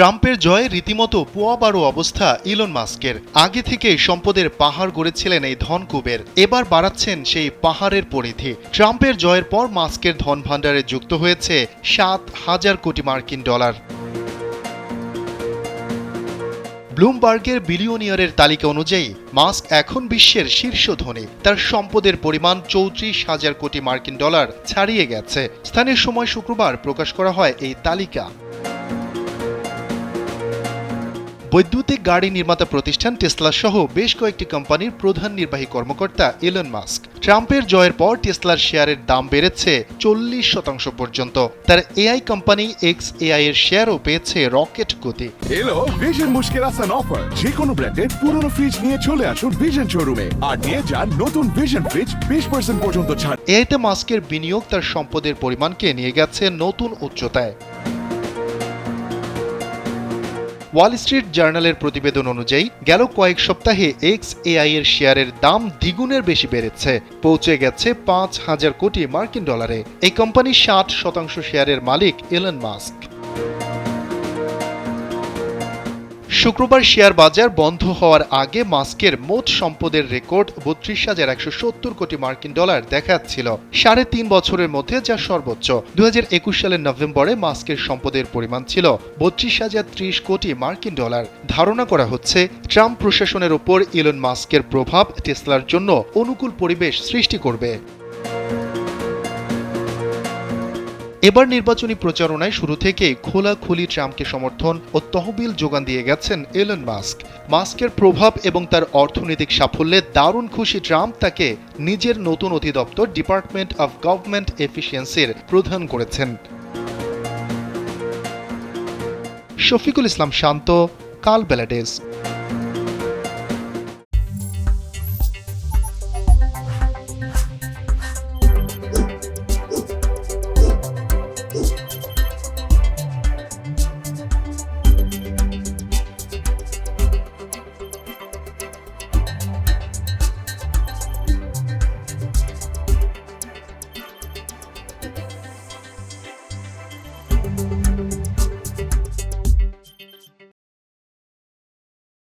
ট্রাম্পের জয়ে রীতিমতো পোয়াবারো অবস্থা ইলন মাস্কের। আগে থেকেই সম্পদের পাহাড় গড়েছিলেন এই ধনকুবের, এবার বাড়াচ্ছেন সেই পাহাড়ের পরিধি। ট্রাম্পের জয়ের পর মাস্কের ধন ভাণ্ডারে যুক্ত হয়েছে 7,000 কোটি মার্কিন ডলার। ব্লুমবার্গের বিলিয়নিয়ারের তালিকা অনুযায়ী মাস্ক এখন বিশ্বের শীর্ষ ধনী। তার সম্পদের পরিমাণ 34,000 কোটি মার্কিন ডলার ছাড়িয়ে গেছে। স্থানীয় সময় শুক্রবার প্রকাশ করা হয় এই তালিকা। বৈদ্যুতিক গাড়ি নির্মাতা প্রতিষ্ঠান টেসলা সহ বেশ কয়েকটি কোম্পানির প্রধান নির্বাহী কর্মকর্তা ইলন মাস্ক। ট্রাম্পের জয়ের পর টেসলার শেয়ারের দাম বেড়েছে 40% পর্যন্ত। তার এআই কোম্পানি XAI এর শেয়ারও পেয়েছে রকেট গতি। এলো ভিশন মুশকিল আসান অফার। যে কোনো ব্র্যান্ডের পুরনো ফ্রিজ নিয়ে চলে আসুন ভিশন শোরুমে আর নিয়ে যান নতুন ভিশন ফ্রিজ 20% পর্যন্ত ছাড়। এআইতে মাস্কের বিনিয়োগ তার সম্পদের পরিমাণকে নিয়ে গেছে নতুন উচ্চতায়। ওয়াল স্ট্রিট জার্নালের প্রতিবেদন অনুযায়ী গেল কয়েক সপ্তাহে XAI এর শেয়ারের দাম দ্বিগুণের বেশি বেড়েছে, পৌঁছে গেছে 5,000 কোটি মার্কিন ডলারে। এই কোম্পানির 60% শেয়ারের মালিক ইলন মাস্ক। শুক্রবার শেয়ার বাজার বন্ধ হওয়ার আগে মাস্কের মোট সম্পদের রেকর্ড 32,170 কোটি মার্কিন ডলার দেখাচ্ছিল। 3.5 বছরের মধ্যে যা সর্বোচ্চ। 2021 সালের নভেম্বরে মাস্কের সম্পদের পরিমাণ ছিল 32,030 কোটি মার্কিন ডলার। ধারণা করা হচ্ছে ট্রাম্প প্রশাসনের ওপর ইলন মাস্কের প্রভাব টেসলার জন্য অনুকূল পরিবেশ সৃষ্টি করবে। এবার নির্বাচনী প্রচারণায় শুরু থেকেই খোলাখুলি ট্রাম্পকে সমর্থন ও তহবিল যোগান দিয়ে গেছেন ইলন মাস্ক। মাস্কের প্রভাব এবং তার অর্থনৈতিক সাফল্যে দারুণ খুশি ট্রাম্প তাকে নিজের নতুন অধিদপ্তর ডিপার্টমেন্ট অফ গভর্নমেন্ট এফিসিয়েন্সির প্রধান করেছেন। শফিকুল ইসলাম শান্ত, কাল বেলা ডেস্ক।